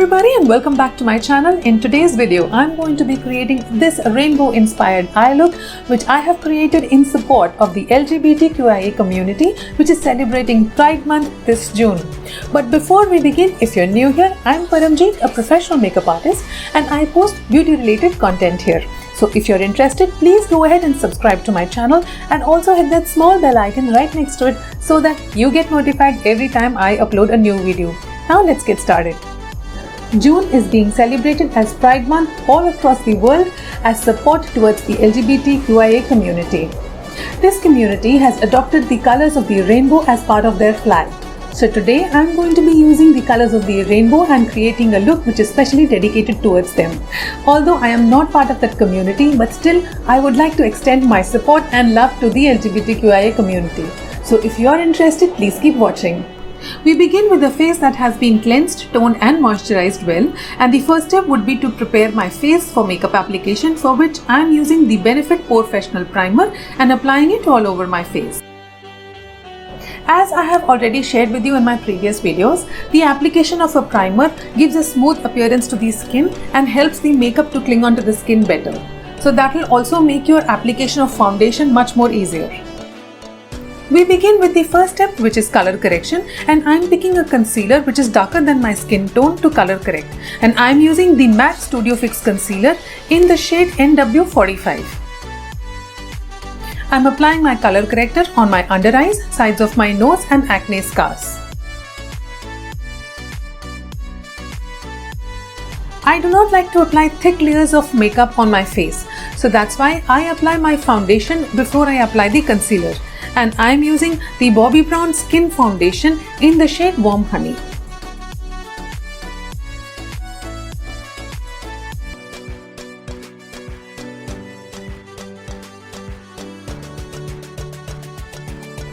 everybody and welcome back to my channel. In today's video, I'm going to be creating this rainbow inspired eye look which I have created in support of the LGBTQIA community which is celebrating Pride Month this June. But before we begin, if you're new here, I'm Paramjeet, a professional makeup artist and I post beauty related content here. So if you're interested, please go ahead and subscribe to my channel and also hit that small bell icon right next to it so that you get notified every time I upload a new video. Now let's get started. June is being celebrated as Pride Month all across the world as support towards the LGBTQIA community. This community has adopted the colors of the rainbow as part of their flag. So today I'm going to be using the colors of the rainbow and creating a look which is specially dedicated towards them. Although I am not part of that community, but still I would like to extend my support and love to the LGBTQIA community. So if you are interested, please keep watching. We begin with a face that has been cleansed, toned and moisturized well, and the first step would be to prepare my face for makeup application, for which I am using the Benefit Professional Primer and applying it all over my face. As I have already shared with you in my previous videos, the application of a primer gives a smooth appearance to the skin and helps the makeup to cling onto the skin better. So that will also make your application of foundation much more easier. We begin with the first step, which is color correction, and I am picking a concealer which is darker than my skin tone to color correct, and I am using the MAC Studio Fix concealer in the shade NW45. I am applying my color corrector on my under eyes, sides of my nose and acne scars. I do not like to apply thick layers of makeup on my face, so that's why I apply my foundation before I apply the concealer. And I am using the Bobbi Brown Skin Foundation in the shade Warm Honey.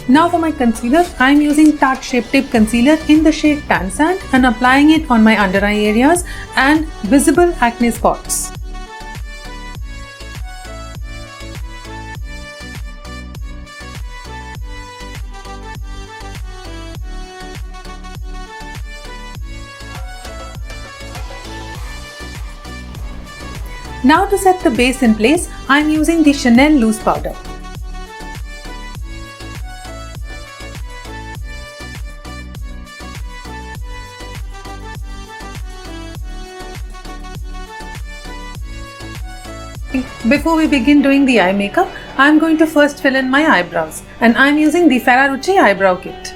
Now for my concealer, I am using Tarte Shape Tape Concealer in the shade Tan Sand and applying it on my under eye areas and visible acne spots. Now to set the base in place, I am using the Chanel Loose Powder. Before we begin doing the eye makeup, I am going to first fill in my eyebrows, and I am using the Ferrarucci Eyebrow Kit.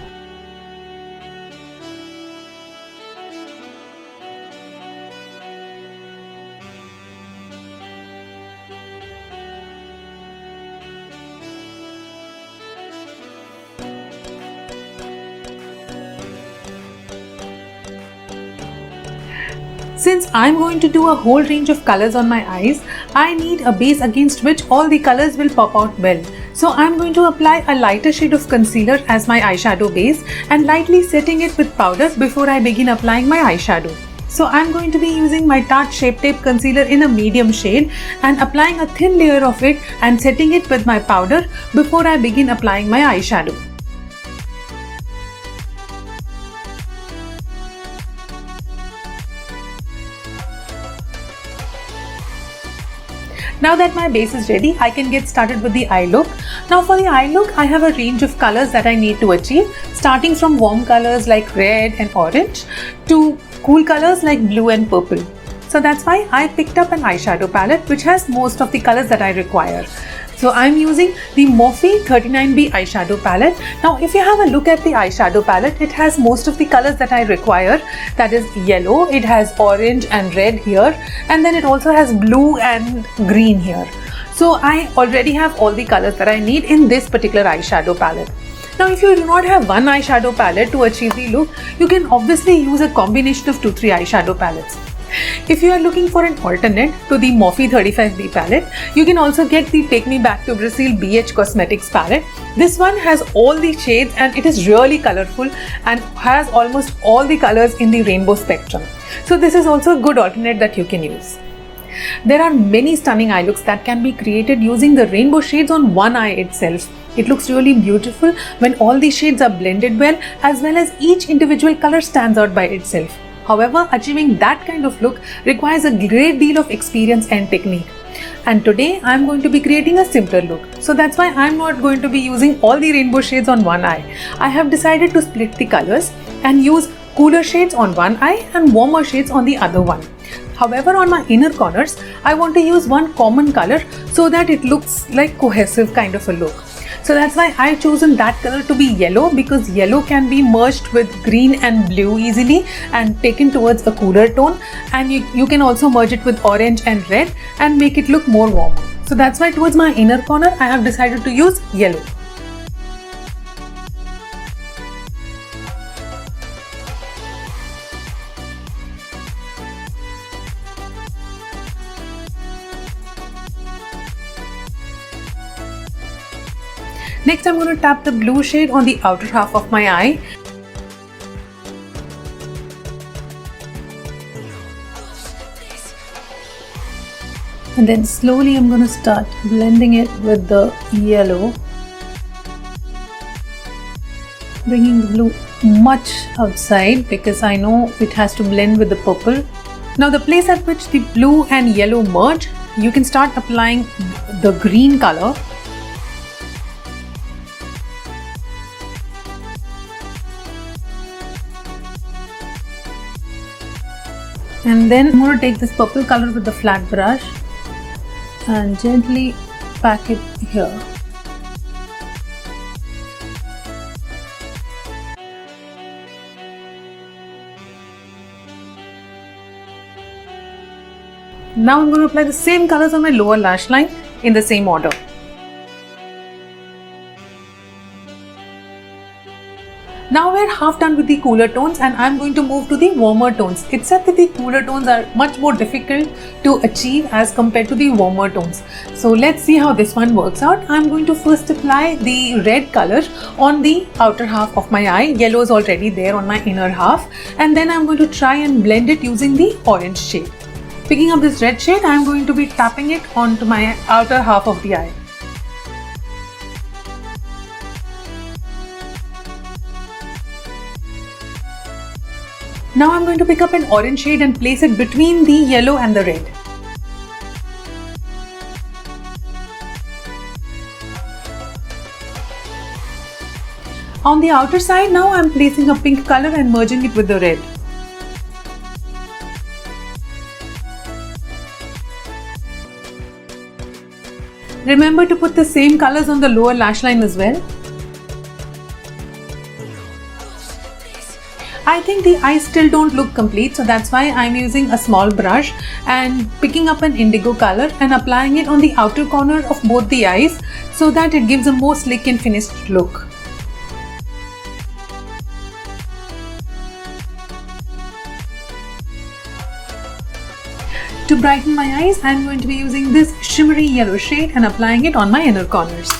Since I am going to do a whole range of colors on my eyes, I need a base against which all the colors will pop out well. So I am going to apply a lighter shade of concealer as my eyeshadow base and lightly setting it with powder before I begin applying my eyeshadow. So I am going to be using my Tarte Shape Tape Concealer in a medium shade and applying a thin layer of it and setting it with my powder before I begin applying my eyeshadow. Now that my base is ready, I can get started with the eye look. Now for the eye look, I have a range of colors that I need to achieve, starting from warm colors like red and orange to cool colors like blue and purple. So that's why I picked up an eyeshadow palette which has most of the colors that I require. So I'm using the Morphe 39B eyeshadow palette. Now if you have a look at the eyeshadow palette, it has most of the colors that I require. That is yellow, it has orange and red here, and then it also has blue and green here. So I already have all the colors that I need in this particular eyeshadow palette. Now if you do not have one eyeshadow palette to achieve the look, you can obviously use a combination of 2-3 eyeshadow palettes. If you are looking for an alternate to the Morphe 35B palette, you can also get the Take Me Back to Brazil BH Cosmetics palette. This one has all the shades and it is really colorful and has almost all the colors in the rainbow spectrum. So this is also a good alternate that you can use. There are many stunning eye looks that can be created using the rainbow shades on one eye itself. It looks really beautiful when all the shades are blended well as each individual color stands out by itself. However, achieving that kind of look requires a great deal of experience and technique. And today I'm going to be creating a simpler look. So that's why I'm not going to be using all the rainbow shades on one eye. I have decided to split the colors and use cooler shades on one eye and warmer shades on the other one. However, on my inner corners, I want to use one common color so that it looks like cohesive kind of a look. So that's why I chosen that color to be yellow, because yellow can be merged with green and blue easily and taken towards a cooler tone, and you can also merge it with orange and red and make it look more warmer. So that's why towards my inner corner I have decided to use yellow. Next, I'm going to tap the blue shade on the outer half of my eye. And then slowly I'm going to start blending it with the yellow, bringing the blue much outside because I know it has to blend with the purple. Now the place at which the blue and yellow merge, you can start applying the green color. And then I'm going to take this purple color with the flat brush and gently pack it here. Now I'm going to apply the same colors on my lower lash line in the same order. Now we're half done with the cooler tones and I'm going to move to the warmer tones. It's said that the cooler tones are much more difficult to achieve as compared to the warmer tones. So let's see how this one works out. I'm going to first apply the red color on the outer half of my eye. Yellow is already there on my inner half. And then I'm going to try and blend it using the orange shade. Picking up this red shade, I'm going to be tapping it onto my outer half of the eye. Now I'm going to pick up an orange shade and place it between the yellow and the red. On the outer side, now I'm placing a pink color and merging it with the red. Remember to put the same colors on the lower lash line as well. I think the eyes still don't look complete, so that's why I'm using a small brush and picking up an indigo color and applying it on the outer corner of both the eyes so that it gives a more slick and finished look. To brighten my eyes, I'm going to be using this shimmery yellow shade and applying it on my inner corners.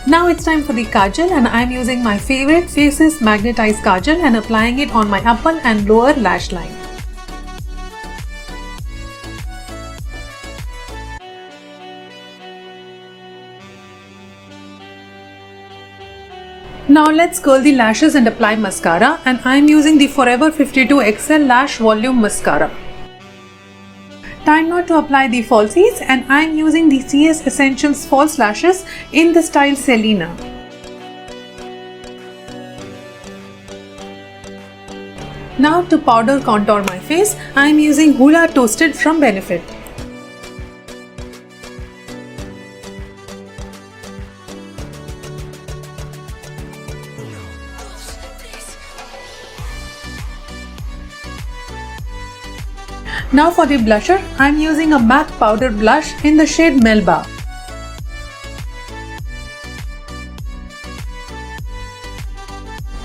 Now it's time for the kajal, and I'm using my favorite Faces Magnetized Kajal and applying it on my upper and lower lash line. Now let's curl the lashes and apply mascara, and I'm using the Forever 52 XL Lash Volume Mascara. Time now to apply the falsies, and I'm using the CS Essentials false lashes in the style Selena. Now to powder contour my face, I'm using Hoola Toasted from Benefit. Now for the blusher, I'm using a MAC powder blush in the shade Melba.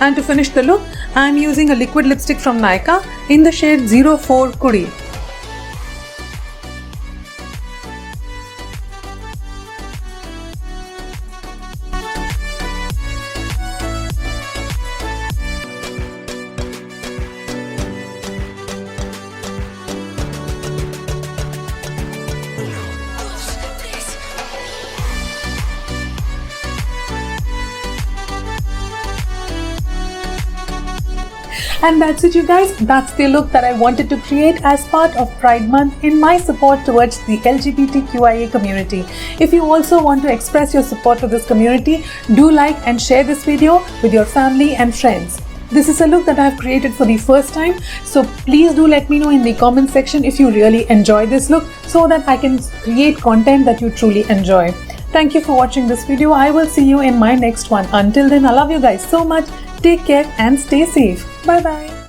And to finish the look, I'm using a liquid lipstick from Nykaa in the shade 04 Kudi. And that's it, you guys. That's the look that I wanted to create as part of Pride Month in my support towards the LGBTQIA community. If you also want to express your support for this community, do like and share this video with your family and friends. This is a look that I have created for the first time, so please do let me know in the comment section if you really enjoy this look so that I can create content that you truly enjoy. Thank you for watching this video. I will see you in my next one. Until then, I love you guys so much. Take care and stay safe. Bye bye.